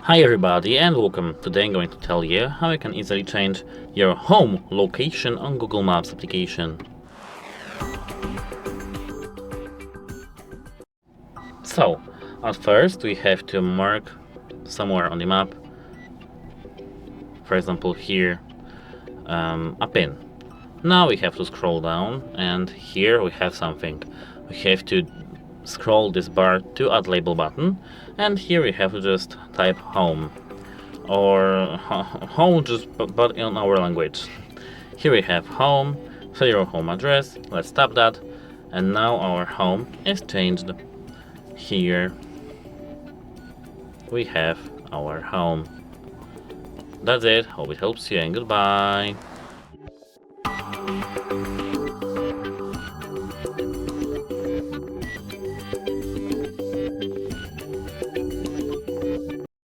Hi everybody and welcome. Today I'm going to tell you how you can easily change your home location on Google Maps application. So, at first we have to mark somewhere on the map, for example here, a pin. Now we have to scroll down and here we have something. We have to scroll this bar to add label button, and here we have to just type home or home, just but in our language. Here we have home, so your home address. Let's tap that, and now our home is changed. Here we have our home. That's it. Hope it helps you, and goodbye.